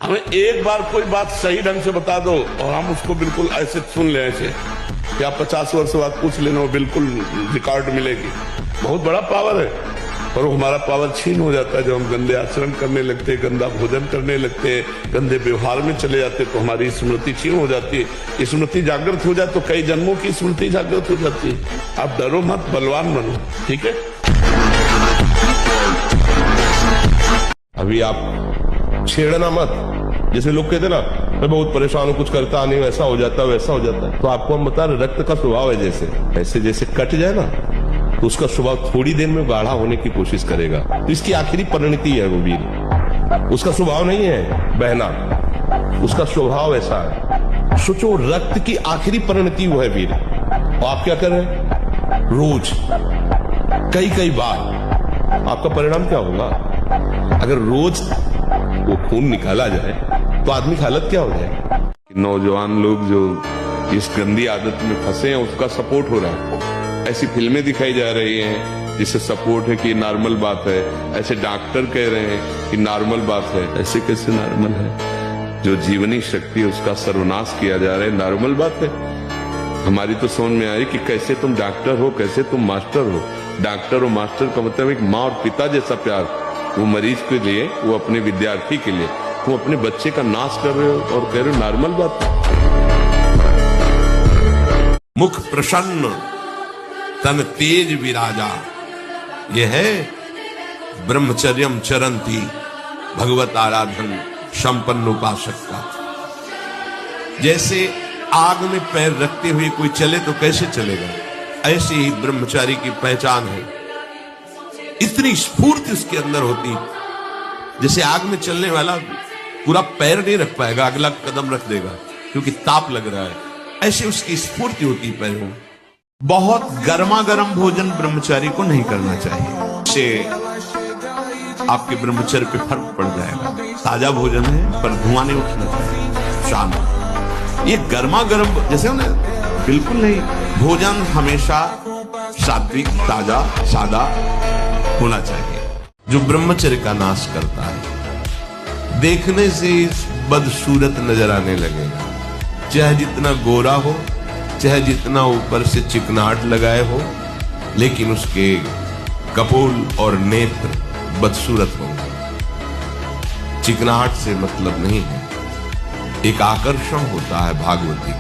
हमें एक बार कोई बात सही ढंग से बता दो और हम उसको बिल्कुल ऐसे सुन ले, ऐसे कि आप 50 वर्ष बाद पूछ लेना, वो बिल्कुल रिकॉर्ड मिलेगी। बहुत बड़ा पावर है, और वो हमारा पावर छीन हो जाता है जब हम गंदे आचरण करने लगते, गंदा भोजन करने लगते, गंदे व्यवहार में चले जाते, तो हमारी स्मृति छीन हो जाती है। स्मृति जागृत हो जाए तो कई जन्मों की स्मृति जागृत हो जाती है। आप डरो मत, बलवान बनो, ठीक है। अभी आप छेड़ना मत। जैसे लोग कहते ना, मैं बहुत परेशान हूं, कुछ करता नहीं, वैसा हो जाता है, वैसा हो जाता है। तो आपको हम बता रहे, रक्त का स्वभाव है जैसे, ऐसे जैसे कट जाए ना, तो उसका स्वभाव थोड़ी देर में गाढ़ा होने की कोशिश करेगा। तो इसकी आखिरी परिणति है वो वीर। उसका स्वभाव नहीं है बहना, उसका स्वभाव ऐसा है। सोचो, रक्त की आखिरी परिणति वो है वीर। और आप क्या कर रहे हैं? रोज कई बार आपका परिणाम क्या होगा? अगर रोज वो खून निकाला जाए तो आदमी की हालत क्या हो जाए? नौजवान लोग जो इस गंदी आदत में फंसे हैं, उसका सपोर्ट हो रहा है। ऐसी फिल्में दिखाई जा रही हैं जिससे सपोर्ट है कि नॉर्मल बात है। ऐसे डॉक्टर कह रहे हैं कि नॉर्मल बात है। ऐसे कैसे नॉर्मल है? जो जीवनी शक्ति है उसका सर्वनाश किया जा रहा है, नॉर्मल बात है? हमारी तो समझ में आई कि कैसे तुम डॉक्टर हो, कैसे तुम मास्टर हो। डॉक्टर और मास्टर का मतलब एक माँ और पिता जैसा प्यार, वो मरीज के लिए, वो अपने विद्यार्थी के लिए। तुम अपने बच्चे का नाश कर रहे हो और कह रहे हो नॉर्मल बात है। मुख प्रसन्न तन तेज विराजा, यह है ब्रह्मचर्यम चरंती भगवत आराधन संपन्न उपासक का। जैसे आग में पैर रखते हुए कोई चले तो कैसे चलेगा, ऐसे ही ब्रह्मचारी की पहचान है। इतनी स्फूर्ति उसके अंदर होती, जैसे आग में चलने वाला पूरा पैर नहीं रख पाएगा, अगला कदम रख देगा क्योंकि ताप लग रहा है। ऐसे उसकी स्फूर्ति होती पैरों। बहुत गर्मा गर्म भोजन ब्रह्मचारी को नहीं करना चाहिए, इससे आपके ब्रह्मचर्य पे फर्क पड़ जाएगा। ताजा भोजन है पर धुआं नहीं उठना चाहिए, शांत। ये गर्मा गर्म जैसे ना, बिल्कुल नहीं। भोजन हमेशा सात्विक, ताजा, सादा होना चाहिए, जो ब्रह्मचर्य का नाश करता है। देखने से बदसूरत नजर आने लगेगा, चाहे जितना गोरा हो, चाहे जितना ऊपर से चिकनाहट लगाए हो, लेकिन उसके कपोल और नेत्र बदसूरत होंगे। चिकनाहट से मतलब नहीं है, एक आकर्षण होता है भागवती,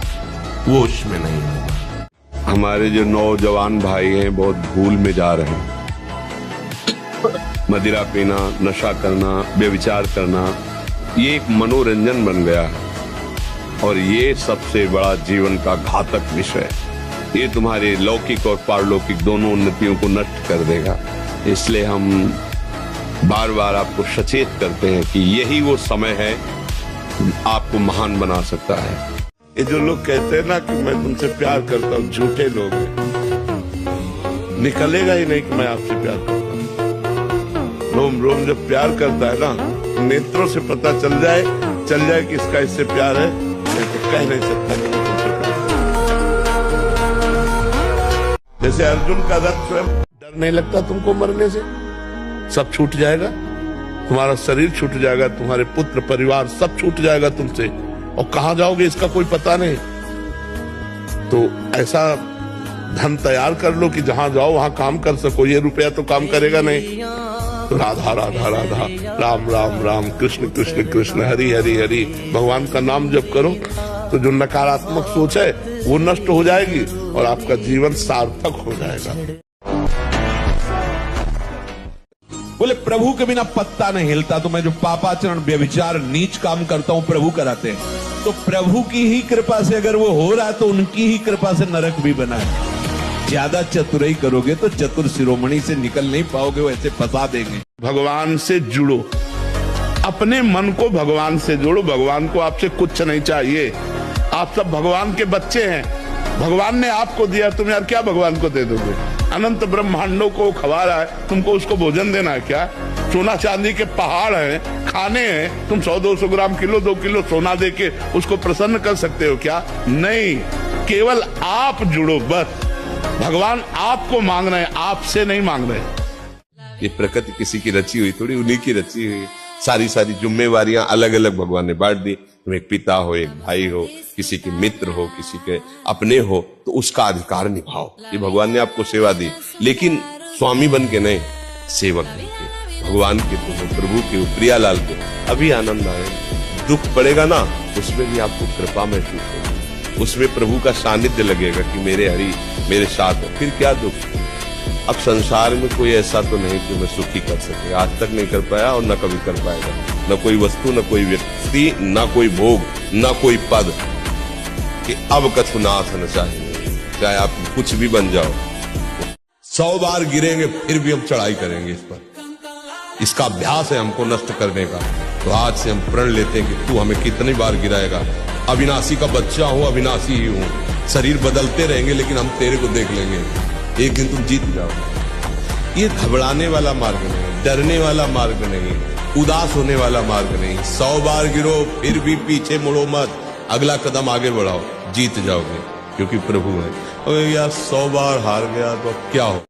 वो उसमें नहीं होगा। हमारे जो नौजवान भाई हैं बहुत भूल में जा रहे हैं। मदिरा पीना, नशा करना, व्यभिचार करना, ये एक मनोरंजन बन गया है, और ये सबसे बड़ा जीवन का घातक विषय है। ये तुम्हारे लौकिक और पारलौकिक दोनों उन्नतियों को नष्ट कर देगा। इसलिए हम बार बार आपको सचेत करते हैं कि यही वो समय है आपको महान बना सकता है। ये जो लोग कहते हैं ना कि मैं तुमसे प्यार करता हूँ, झूठे लोग हैं। निकलेगा ही नहीं कि मैं आपसे प्यार करता हूँ। रोम रोम जब प्यार करता है ना, नेत्रों से पता चल जाए कि इसका इससे प्यार है, मैं तो कह नहीं सकता कि मैं तुमसे प्यार करता हूं। जैसे अर्जुन का रथ स्वयं, डर नहीं लगता तुमको मरने से? सब छूट जाएगा, तुम्हारा शरीर छूट जाएगा, तुम्हारे पुत्र परिवार सब छूट जाएगा तुमसे, और कहां जाओगे इसका कोई पता नहीं। तो ऐसा धन तैयार कर लो कि जहां जाओ वहां काम कर सको। ये रुपया तो काम करेगा नहीं। तो राधा राधा राधा, राम राम राम, कृष्ण कृष्ण कृष्ण, हरि हरि हरि, भगवान का नाम जप करो तो जो नकारात्मक सोच है वो नष्ट हो जाएगी और आपका जीवन सार्थक हो जाएगा। बोले प्रभु के बिना पत्ता नहीं हिलता, तो मैं जो पापाचरण, व्यभिचार, नीच काम करता हूं प्रभु कराते हैं। तो प्रभु की ही कृपा से अगर वो हो रहा है तो उनकी ही कृपा से नरक भी बना है। ज्यादा चतुराई करोगे तो चतुर शिरोमणि से निकल नहीं पाओगे, वो ऐसे फंसा देंगे। भगवान से जुड़ो, अपने मन को भगवान से जोड़ो। भगवान को आपसे कुछ नहीं चाहिए, आप सब भगवान के बच्चे हैं। भगवान ने आपको दिया, तुम यार क्या भगवान को दे दोगे? अनंत ब्रह्मांडों को खवा रहा है, तुमको उसको भोजन देना है क्या? सोना चांदी के पहाड़ हैं, खाने हैं, तुम 100-200 ग्राम, किलो 2 किलो सोना दे के उसको प्रसन्न कर सकते हो क्या? नहीं, केवल आप जुड़ो बस। भगवान आपको मांग रहे हैं, आपसे नहीं मांग रहे। ये प्रकृति किसी की रची हुई थोड़ी, उन्हीं की रची हुई। सारी सारी जिम्मेवारियां अलग अलग भगवान ने बांट दी। तुम एक पिता हो, एक भाई हो, किसी के मित्र हो, किसी के अपने हो, तो उसका अधिकार निभाओ। ये भगवान ने आपको सेवा दी, लेकिन स्वामी बन के नहीं, सेवक बन के, भगवान के तुम प्रभु के प्रियालाल के। अभी आनंद आए, दुख पड़ेगा ना, उसमें भी आपको कृपा महसूस होगी, उसमें प्रभु का सानिध्य लगेगा कि मेरे हरि मेरे साथ है। फिर क्या दुख। अब संसार में कोई ऐसा तो नहीं कि मैं सुखी कर सके, आज तक नहीं कर पाया और न कभी कर पाएगा। न कोई वस्तु, न कोई व्यक्ति, न कोई भोग, न कोई पद, कि अब कछु नाथ न चाहिए। चाहे आप कुछ भी बन जाओ, 100 बार गिरेंगे फिर भी हम चढ़ाई करेंगे इस पर। इसका अभ्यास है हमको नष्ट करने का। तो आज से हम प्रण लेते हैं कि तू हमें कितनी बार गिराएगा। अविनाशी का बच्चा हूं, अविनाशी ही हूं, शरीर बदलते रहेंगे लेकिन हम तेरे को देख लेंगे, एक दिन तुम जीत जाओ। ये घबराने वाला मार्ग नहीं, डरने वाला मार्ग नहीं, उदास होने वाला मार्ग नहीं। 100 बार गिरो फिर भी पीछे मुड़ो मत, अगला कदम आगे बढ़ाओ, जीत जाओगे, क्योंकि प्रभु है। अगर यार 100 बार हार गया तो अब क्या हो।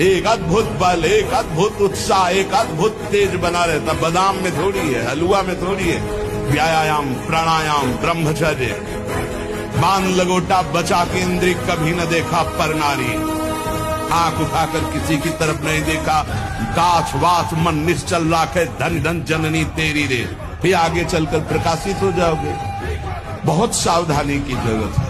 एक अद्भुत बल, एक अद्भुत उत्साह, एक अद्भुत तेज बना रहता। बादाम में थोड़ी है, हलवा में थोड़ी है। व्यायाम, प्राणायाम, ब्रह्मचर्य, बांध लगोटा बचा के इंद्रिय कभी न देखा पर नारी। आंख उठाकर किसी की तरफ नहीं देखा, काछ वास मन निश्चल राखे, धन धन जननी तेरी रे। फिर आगे चलकर प्रकाशित हो जाओगे। बहुत सावधानी की जरूरत है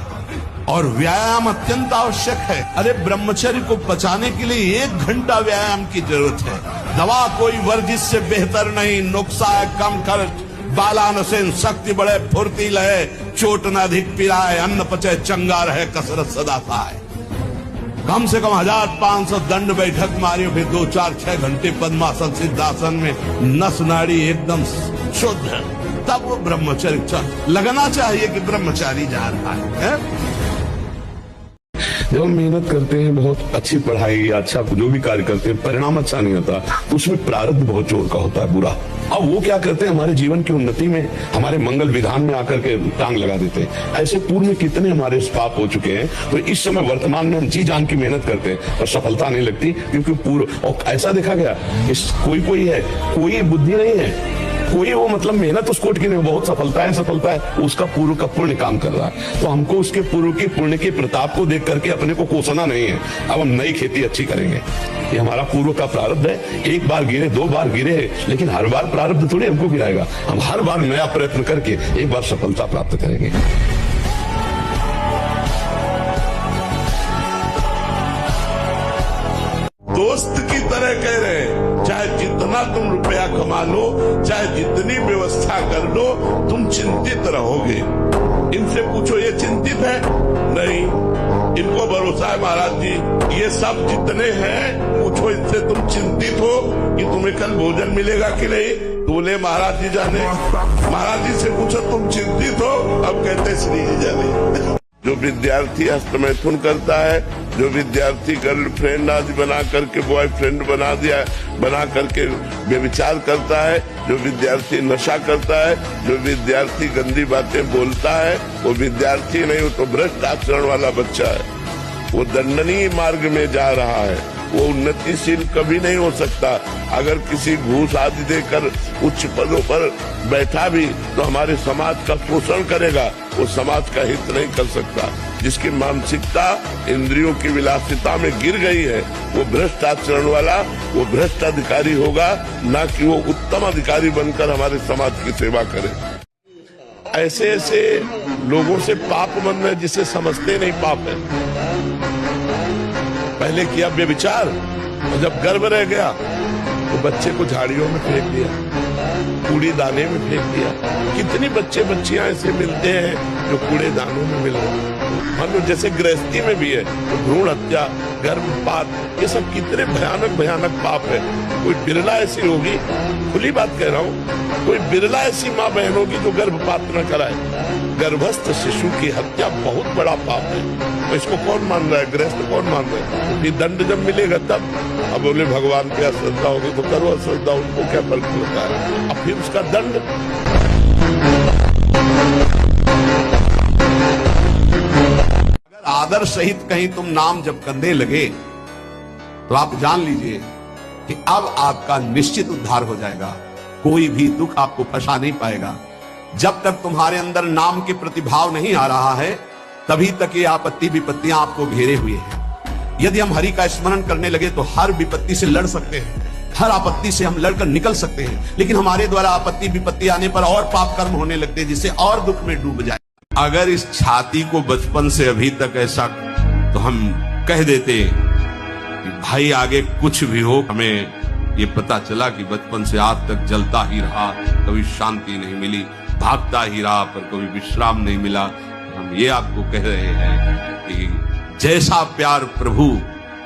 और व्यायाम अत्यंत आवश्यक है। अरे ब्रह्मचर्य को बचाने के लिए 1 घंटा व्यायाम की जरूरत है। दवा कोई वर्जिश से बेहतर नहीं, नुक्सा है कम खर्च, बालानसेन शक्ति बढ़े फुर्ती लहे, चोट न अधिक पिराए, अन्न पचे चंगा रहे, कसरत सदा पाए। कम से कम 1500 दंड बैठक मारियो, फिर 2, 4, 6 घंटे पद्मासन सिद्धासन में नस नाड़ी एकदम शुद्ध है, तब वो ब्रह्मचर्य लगना चाहिए कि ब्रह्मचारी जा रहा है। जब हम मेहनत करते हैं, बहुत अच्छी पढ़ाई, अच्छा जो भी कार्य करते हैं, परिणाम अच्छा नहीं होता, तो उसमें प्रारब्ध बहुत जोर का होता है, बुरा। अब वो क्या करते हैं, हमारे जीवन की उन्नति में, हमारे मंगल विधान में आकर के टांग लगा देते हैं। ऐसे पूर्व में कितने हमारे पाप हो चुके हैं। तो इस समय वर्तमान में हम जी जान की मेहनत करते हैं और सफलता नहीं लगती, क्योंकि पूर्व। और ऐसा देखा गया, कोई है, कोई बुद्धि नहीं है, कोई वो मतलब मेहनत उसको की नहीं, बहुत सफलता है, उसका पूर्व का पुण्य काम कर रहा है। तो हमको उसके पूर्व की पुण्य के प्रताप को देख करके अपने को कोसना नहीं है। अब हम नई खेती अच्छी करेंगे, ये हमारा पूर्व का प्रारब्ध है। 1 बार गिरे, 2 बार गिरे, लेकिन हर बार प्रारब्ध थोड़ी हमको गिराएगा। हम हर बार नया प्रयत्न करके एक बार सफलता प्राप्त करेंगे। दोस्त की तरह कह रहे, चाहे जितना तुम रुपया कमा लो, चाहे जितनी व्यवस्था कर लो, तुम चिंतित रहोगे। इनसे पूछो ये चिंतित है? नहीं, इनको भरोसा है महाराज जी। ये सब जितने हैं, पूछो इनसे तुम चिंतित हो कि तुम्हें कल भोजन मिलेगा कि नहीं? बोले महाराज जी जाने। महाराज जी से पूछो तुम चिंतित हो? अब कहते श्री जी जाने। जो विद्यार्थी हस्तमैथुन करता है, जो विद्यार्थी गर्लफ्रेंड आदि बना करके बॉयफ्रेंड बना करके व्यभिचार करता है, जो विद्यार्थी नशा करता है, जो विद्यार्थी गंदी बातें बोलता है, वो विद्यार्थी नहीं, वो तो भ्रष्ट आचरण वाला बच्चा है। वो दंडनीय मार्ग में जा रहा है, वो उन्नतिशील कभी नहीं हो सकता। अगर किसी घूस आदि देकर उच्च पदों पर बैठा भी तो हमारे समाज का शोषण करेगा, वो समाज का हित नहीं कर सकता। जिसकी मानसिकता इंद्रियों की विलासिता में गिर गई है, वो भ्रष्ट आचरण वाला, वो भ्रष्ट अधिकारी होगा, ना कि वो उत्तम अधिकारी बनकर हमारे समाज की सेवा करे। ऐसे ऐसे लोगों से पाप मन में जिसे समझते नहीं पाप है। पहले किया व्यभिचार, और जब गर्भ रह गया तो बच्चे को झाड़ियों में फेंक दिया, कूड़े दाने में फेंक दिया। कितने बच्चे बच्चियां ऐसे मिलते हैं जो कूड़े दानों में मिल रहे हैं। मान लो जैसे गृहस्थी में भी है, तो भ्रूण हत्या, गर्भपात, ये सब कितने भयानक भयानक पाप है। कोई बिरला ऐसी होगी, खुली बात कह रहा हूँ, कोई बिरला ऐसी माँ बहन होगी जो गर्भपात न कराए। गर्भस्थ शिशु की हत्या बहुत बड़ा पाप है। तो इसको कौन मान रहा है? गृहस्थ कौन मान रहा है? ये दंड जब मिलेगा तब। अब बोले भगवान की अश्रद्धा होगी तो करो अश्रद्धा, उनको क्या फर्क पड़ता है? अब फिर उसका दंड। अगर आदर सहित कहीं तुम नाम जब करने लगे तो आप जान लीजिए कि अब आपका निश्चित उद्धार हो जाएगा। कोई भी दुख आपको फंसा नहीं पाएगा। जब तक तुम्हारे अंदर नाम के प्रतिभाव नहीं आ रहा है, तभी तक ये आपत्ति विपत्तियां आपको घेरे हुए हैं। यदि हम हरि का स्मरण करने लगे तो हर विपत्ति से लड़ सकते हैं, हर आपत्ति से हम लड़कर निकल सकते हैं। लेकिन हमारे द्वारा आपत्ति विपत्ति आने पर और पाप कर्म होने लगते हैं, जिससे और दुख में डूब जाए। अगर इस छाती को बचपन से अभी तक ऐसा तो हम कह देते कि भाई आगे कुछ भी हो, हमें ये पता चला कि बचपन से आज तक जलता ही रहा, कभी शांति नहीं मिली, भागता ही रहा पर कभी विश्राम नहीं मिला। हम ये आपको कह रहे हैं कि जैसा प्यार प्रभु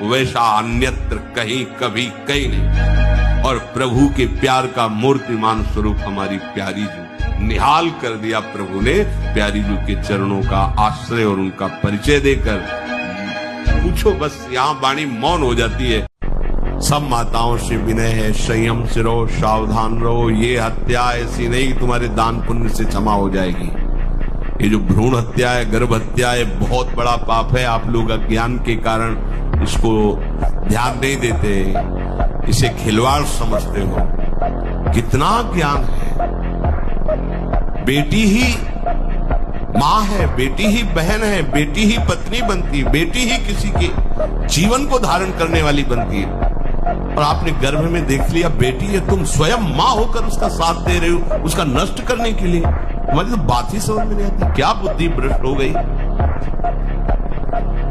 वैसा अन्यत्र कहीं कभी कहीं नहीं। और प्रभु के प्यार का मूर्तिमान स्वरूप हमारी प्यारी जू निहाल कर दिया प्रभु ने, प्यारी जू के चरणों का आश्रय और उनका परिचय देकर। पूछो बस, यहाँ वाणी मौन हो जाती है। सब माताओं से विनय है, संयम से रहो, सावधान रहो। ये हत्या ऐसी नहीं तुम्हारे दान पुण्य से क्षमा हो जाएगी। ये जो भ्रूण हत्या है, गर्भ हत्या है, बहुत बड़ा पाप है। आप लोग अज्ञान के कारण इसको ध्यान नहीं देते, इसे खिलवाड़ समझते हो। कितना ज्ञान है। बेटी ही माँ है, बेटी ही बहन है, बेटी ही पत्नी बनती है, बेटी ही किसी के जीवन को धारण करने वाली बनती है। और आपने गर्भ में देख लिया बेटी है, तुम स्वयं माँ होकर उसका साथ दे रहे हो, उसका नष्ट करने के लिए। हमारी तो बात ही समझ में नहीं आती, क्या बुद्धि भ्रष्ट हो गई।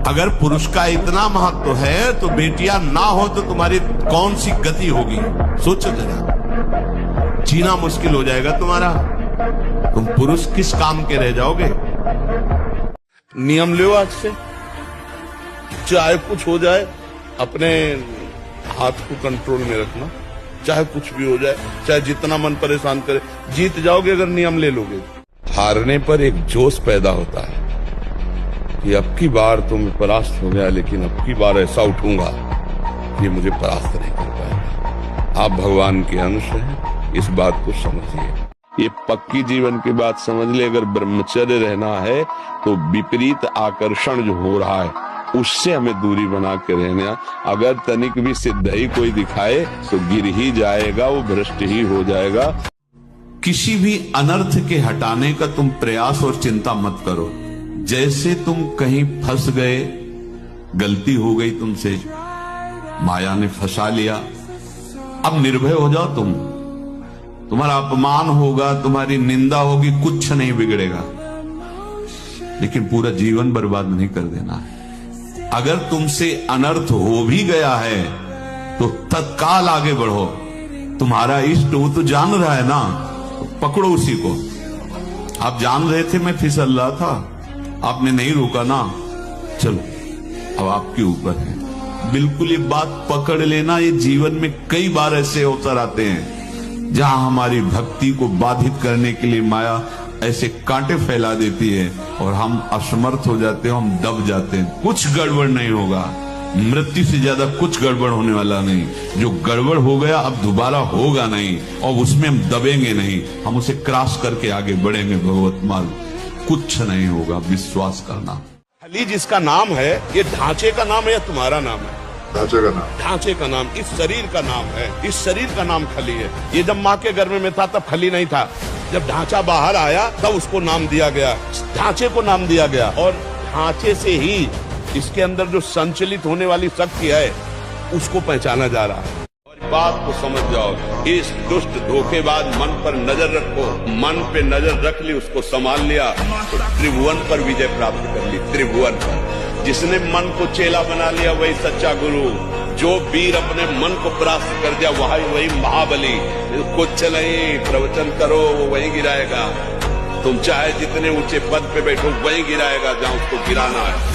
अगर पुरुष का इतना महत्व है तो बेटियां ना हो तो तुम्हारी कौन सी गति होगी, सोचो जरा। जीना मुश्किल हो जाएगा तुम्हारा, तुम पुरुष किस काम के रह जाओगे। नियम लो आज से, चाहे कुछ हो जाए अपने हाथ को कंट्रोल में रखना, चाहे कुछ भी हो जाए, चाहे जितना मन परेशान करे, जीत जाओगे अगर नियम ले लोगे। हारने पर एक जोश पैदा होता है कि अब की बार तो मैं परास्त हो गया, लेकिन अब की बार ऐसा उठूंगा कि मुझे परास्त नहीं कर पाएगा। आप भगवान के अंश हैं, इस बात को समझिए। ये पक्की जीवन की बात समझ ले। अगर ब्रह्मचर्य रहना है तो विपरीत आकर्षण जो हो रहा है उससे हमें दूरी बना के रहना। अगर तनिक भी सिद्ध ही कोई दिखाए तो गिर ही जाएगा, वो भ्रष्ट ही हो जाएगा। किसी भी अनर्थ के हटाने का तुम प्रयास और चिंता मत करो। जैसे तुम कहीं फंस गए, गलती हो गई तुमसे, माया ने फंसा लिया, अब निर्भय हो जाओ। तुम्हारा अपमान होगा, तुम्हारी निंदा होगी, कुछ नहीं बिगड़ेगा, लेकिन पूरा जीवन बर्बाद नहीं कर देना है। अगर तुमसे अनर्थ हो भी गया है तो तत्काल आगे बढ़ो। तुम्हारा इष्ट वो तो जान रहा है ना, तो पकड़ो उसी को। आप जान रहे थे मैं फिसल रहा था, आपने नहीं रोका ना, चलो अब आपके ऊपर है। बिल्कुल ये बात पकड़ लेना। ये जीवन में कई बार ऐसे अवसर आते हैं जहां हमारी भक्ति को बाधित करने के लिए माया ऐसे कांटे फैला देती है और हम असमर्थ हो जाते हैं, हम दब जाते हैं। कुछ गड़बड़ नहीं होगा, मृत्यु से ज्यादा कुछ गड़बड़ होने वाला नहीं। जो गड़बड़ हो गया अब दोबारा होगा नहीं, और उसमें हम दबेंगे नहीं, हम उसे क्रॉस करके आगे बढ़ेंगे भगवत मार्ग। कुछ नहीं होगा, विश्वास करना। खली जिसका नाम है, ये ढांचे का नाम है या तुम्हारा नाम है? ढांचे का नाम। ढांचे का नाम, इस शरीर का नाम है, इस शरीर का नाम खली है। ये जब माँ के गर्भ में था तब खली नहीं था, जब ढांचा बाहर आया तब उसको नाम दिया गया, ढांचे को नाम दिया गया। और ढांचे से ही इसके अंदर जो संचलित होने वाली शक्ति है उसको पहचाना जा रहा है। और बात को समझ जाओ, इस दुष्ट धोखेबाज मन पर नजर रखो। मन पे नजर रख ली, उसको संभाल लिया तो त्रिभुवन पर विजय प्राप्त कर ली। त्रिभुवन पर जिसने मन को चेला बना लिया वही सच्चा गुरु। जो वीर अपने मन को परास्त कर दिया वही महाबली। कुछ नहीं, प्रवचन करो वो वही गिराएगा। तुम चाहे जितने ऊंचे पद पे बैठो वही गिराएगा जहां उसको गिराना है।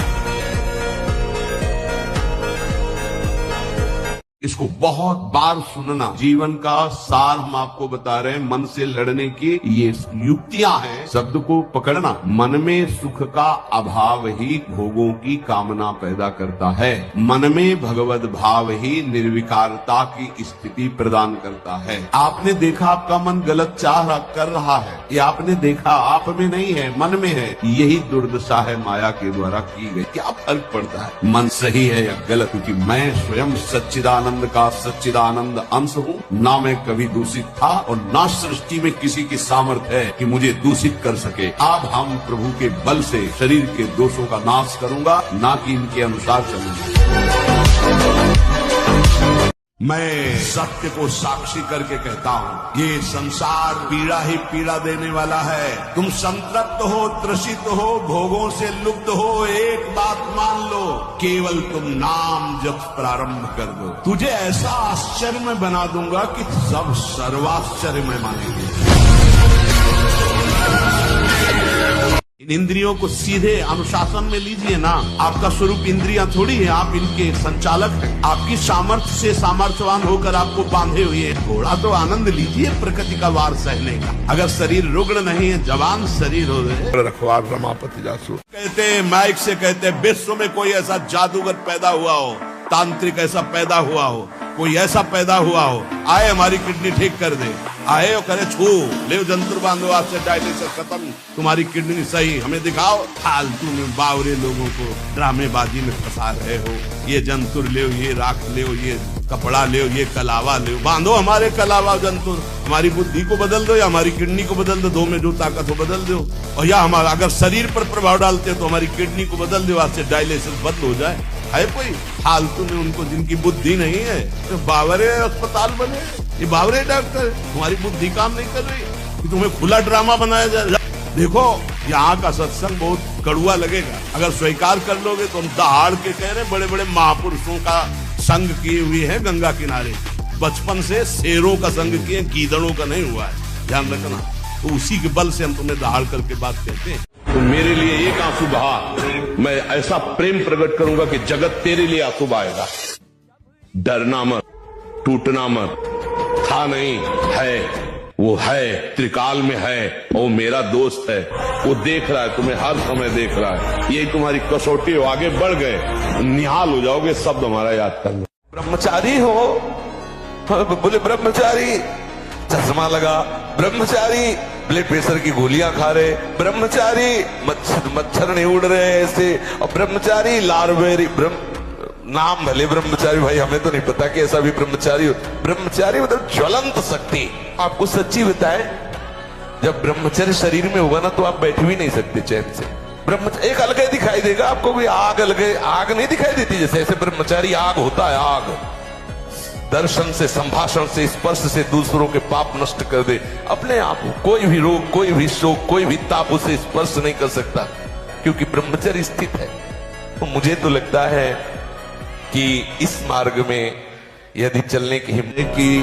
इसको बहुत बार सुनना। जीवन का सार हम आपको बता रहे हैं। मन से लड़ने की ये युक्तियां हैं। शब्द को पकड़ना। मन में सुख का अभाव ही भोगों की कामना पैदा करता है। मन में भगवत भाव ही निर्विकारता की स्थिति प्रदान करता है। आपने देखा आपका मन गलत चाह कर रहा है, ये आपने देखा, आप में नहीं है, मन में है। यही दुर्दशा है माया के द्वारा की गई। क्या फर्क पड़ता है मन सही है या गलत, क्योंकि मैं स्वयं सच्चिदानंद सच्चिदानंद का सच्चिदानंद अंश हूँ। ना मैं कभी दूषित था और ना सृष्टि में किसी की सामर्थ्य है कि मुझे दूषित कर सके। अब हम प्रभु के बल से शरीर के दोषों का नाश करूंगा, ना कि इनके अनुसार चलूंगा। मैं सत्य को साक्षी करके कहता हूँ, ये संसार पीड़ा ही पीड़ा देने वाला है। तुम संतृप्त हो, त्रसित हो, भोगों से लुप्त हो, एक बात मान लो, केवल तुम नाम जप प्रारंभ कर दो, तुझे ऐसा आश्चर्यमय बना दूंगा कि सब सर्वाश्चर्यमय मानेंगे। इन इंद्रियों को सीधे अनुशासन में लीजिए ना। आपका स्वरूप इंद्रियां थोड़ी है, आप इनके संचालक हैं। आपकी सामर्थ्य से सामर्थ्यवान होकर आपको बांधे हुए हैं। थोड़ा तो आनंद लीजिए प्रकृति का वार सहने का। अगर शरीर रुग्ण नहीं है, जवान शरीर हो गए। रखवार रमापति जासू कहते माइक से कहते विश्व में कोई ऐसा जादूगर पैदा हुआ हो, तांत्रिक ऐसा पैदा हुआ हो, कोई ऐसा पैदा हुआ हो, आए हमारी किडनी ठीक कर दे, आए और करे छू ले जंतुर बांधो, आज से डायलिसिस खत्म, तुम्हारी किडनी सही, हमें दिखाओ। फालतू में बावरे लोगों को ड्रामेबाजी में फंसा रहे हो। ये जंतुर ले, ये राख ले, ये कपड़ा ले, ये कलावा ले, बांधो हमारे कलावा जंतुर। हमारी बुद्धि को बदल दो या हमारी किडनी को बदल दो, में जो ताकत हो बदल दो। और या हमारा अगर शरीर पर प्रभाव डालते हो तो हमारी किडनी को बदल दो, आज से डायलिसिस बंद हो जाए। है कोई फालतू में उनको जिनकी बुद्धि नहीं है तो बावरे अस्पताल बने, ये बावरे डॉक्टर, तुम्हारी बुद्धि काम नहीं कर रही कि तुम्हें खुला ड्रामा बनाया जाए। देखो यहाँ का सत्संग बहुत कड़ुआ लगेगा, अगर स्वीकार कर लोगे तो हम दहाड़ के कह रहे बड़े बड़े महापुरुषों का संग किए हुए हैं गंगा किनारे। बचपन से शेरों का संग किए, गीदड़ों का नहीं हुआ है, ध्यान रखना। तो उसी के बल से हम तुम्हें दहाड़ करके बात कहते हैं। तो मेरे लिए एक आंसू बहा, मैं ऐसा प्रेम प्रकट करूंगा कि जगत तेरे लिए आंसू बहाएगा। डरना मत, टूटना मत, था नहीं है, वो है, त्रिकाल में है, वो मेरा दोस्त है, वो देख रहा है, तुम्हें हर समय देख रहा है। यही तुम्हारी कसौटी हो, आगे बढ़ गए निहाल हो जाओगे, शब्द हमारा याद करना। ब्रह्मचारी हो, बोले ब्रह्मचारी, चश्मा लगा, ब्रह्मचारी ब्लड प्रेशर की गोलियां खा रहे, ब्रह्मचारी मच्छर नहीं उड़ रहे ऐसे, और ब्रह्मचारी लारवेरी नाम भले ब्रह्मचारी, भाई हमें तो नहीं पता कि ऐसा भी ब्रह्मचारी हो। ब्रह्मचारी मतलब ज्वलंत शक्ति। आपको सच्ची बताएं, जब ब्रह्मचर्य शरीर में होगा ना तो आप बैठ भी नहीं सकते चैन से। ब्रह्मचारी एक अलग दिखाई देगा आपको, भी आग अलग, आग नहीं दिखाई देती जैसे, ऐसे ब्रह्मचारी आग होता है। आग दर्शन से, संभाषण से, स्पर्श से दूसरों के पाप नष्ट कर दे अपने आप। कोई भी रोग, कोई भी शोक, कोई भी ताप उसे स्पर्श नहीं कर सकता, क्योंकि ब्रह्मचर्य स्थित है। तो मुझे तो लगता है कि इस मार्ग में यदि चलने की हिम्मत की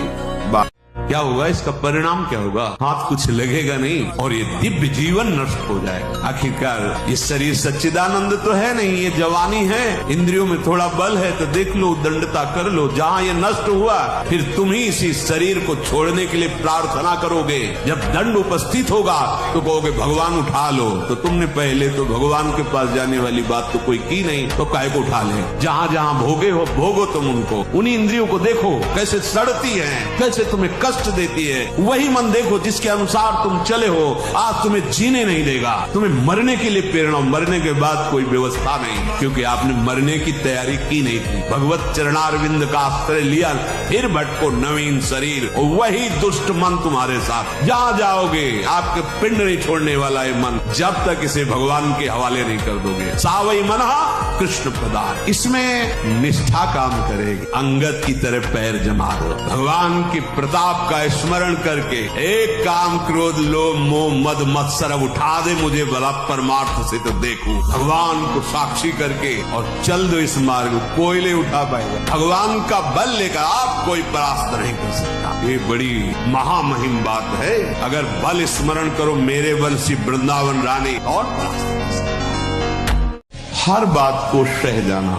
बात, क्या होगा, इसका परिणाम क्या होगा? हाथ कुछ लगेगा नहीं और ये दिव्य जीवन नष्ट हो जाए। आखिरकार ये शरीर सच्चिदानंद तो है नहीं, ये जवानी है, इंद्रियों में थोड़ा बल है तो देख लो, दंडता कर लो। जहाँ ये नष्ट हुआ फिर तुम ही इसी शरीर को छोड़ने के लिए प्रार्थना करोगे। जब दंड उपस्थित होगा तो कहोगे भगवान उठा लो। तो तुमने पहले तो भगवान के पास जाने वाली बात तो कोई की नहीं, तो काहे को उठा ले? जहाँ जहाँ भोगे हो भोगो तुम उनको। उन्हीं इंद्रियों को देखो कैसे सड़ती है, कैसे तुम्हें कष्ट देती है। वही मन देखो जिसके अनुसार तुम चले हो, आज तुम्हें जीने नहीं देगा, तुम्हें मरने के लिए प्रेरणा। मरने के बाद कोई व्यवस्था नहीं, क्योंकि आपने मरने की तैयारी की नहीं थी। भगवत चरणारविंद का आश्रय लिया, फिर भटको नवीन शरीर, और वही दुष्ट मन तुम्हारे साथ। जहाँ जाओगे आपके पिंड नहीं छोड़ने वाला है मन, जब तक इसे भगवान के हवाले नहीं कर दोगे। सावई मनहा कृष्ण प्रदान, इसमें निष्ठा काम करेगी। अंगद की तरह पैर जमा दो, भगवान की प्रताप का स्मरण करके एक काम, क्रोध, लोभ, मोह, मद, मत्सर अब उठा दे मुझे भला परमार्थ से तो देखूं। भगवान को साक्षी करके और चल दो इस मार्ग, कोई नहीं उठा पाएगा। भगवान का बल लेकर आप कोई परास्त नहीं कर सकता। ये बड़ी महामहिम बात है। अगर बल स्मरण करो, मेरे बल से वृंदावन रानी, और परास्त कर सकता। हर बात को सह जाना,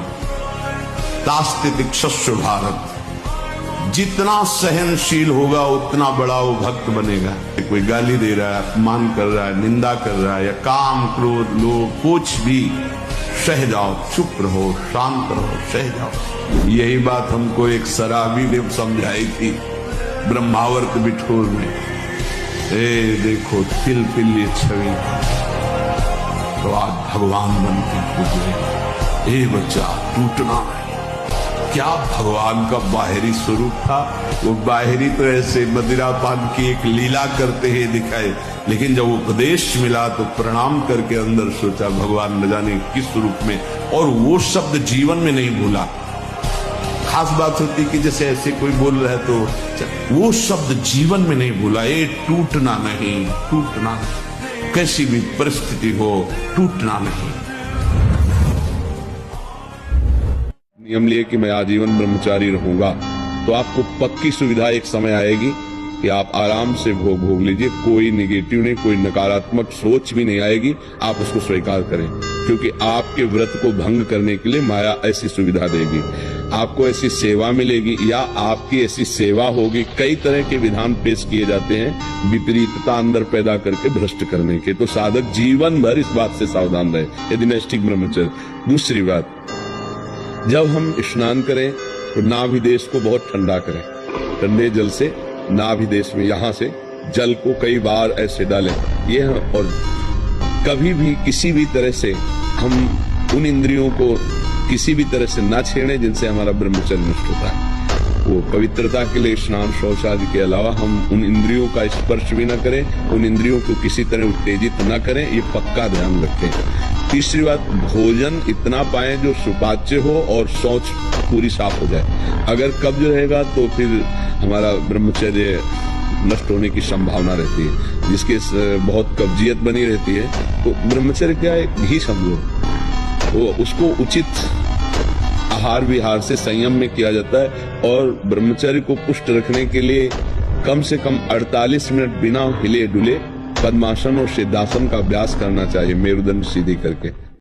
तास्ति दिक्षस्व भारत। जितना सहनशील होगा उतना बड़ा वो भक्त बनेगा। कोई गाली दे रहा है, अपमान कर रहा है, निंदा कर रहा है, या काम, क्रोध, लोभ, कुछ भी, सह जाओ, चुप रहो, शांत रहो, सह जाओ। यही बात हमको एक शराबी ने समझाई थी ब्रह्मावर्त बिठोर में। ए देखो तिल पिल्ली छवि, तो आज भगवान बनती गुजरे। ए बच्चा, टूटना है, क्या भगवान का बाहरी स्वरूप था। वो बाहरी तो ऐसे मदिरा पान की एक लीला करते ही दिखाए, लेकिन जब उपदेश मिला तो प्रणाम करके अंदर सोचा भगवान न जाने किस रूप में, और वो शब्द जीवन में नहीं भूला। खास बात होती कि जैसे ऐसे कोई बोल रहा है तो वो शब्द जीवन में नहीं भूला। ये टूटना नहीं, टूटना नहीं, कैसी भी परिस्थिति हो टूटना नहीं। नियम लिए कि मैं आजीवन ब्रह्मचारी रहूंगा, तो आपको पक्की सुविधा एक समय आएगी कि आप आराम से भोग लीजिए, कोई निगेटिव नहीं, कोई नकारात्मक सोच भी नहीं आएगी। आप उसको स्वीकार करें, क्योंकि आपके व्रत को भंग करने के लिए माया ऐसी सुविधा देगी। आपको ऐसी सेवा मिलेगी या आपकी ऐसी सेवा होगी। कई तरह के विधान पेश किए जाते हैं विपरीतता अंदर पैदा करके भ्रष्ट करने के, तो साधक जीवन भर इस बात से सावधान रहे यदि नैष्ठिक ब्रह्मचर्य। दूसरी बात, जब हम स्नान करें तो नाभि देश को बहुत ठंडा करें, ठंडे जल से नाभि देश में यहाँ से जल को कई बार ऐसे डालें। यह और कभी भी किसी भी तरह से हम उन इंद्रियों को किसी भी तरह से न छेड़ें जिनसे हमारा ब्रह्मचर्य नष्ट होता है। वो पवित्रता के लिए स्नान शौच आदि के अलावा हम उन इंद्रियों का स्पर्श भी न करें, उन इंद्रियों को किसी तरह उत्तेजित न करें, ये पक्का ध्यान रखें। तीसरी बात, भोजन इतना पाएं जो सुपाच्य हो और शौच पूरी साफ हो जाए। अगर कब्ज रहेगा तो फिर हमारा ब्रह्मचर्य नष्ट होने की संभावना रहती है। जिसके बहुत कब्जियत बनी रहती है तो ब्रह्मचर्य क्या है, घी समझो, वो उसको उचित आहार विहार से संयम में किया जाता है। और ब्रह्मचर्य को पुष्ट रखने के लिए कम से कम 48 मिनट बिना हिले डुले पद्मासन और सिद्धासन का अभ्यास करना चाहिए, मेरुदंड सीधी करके।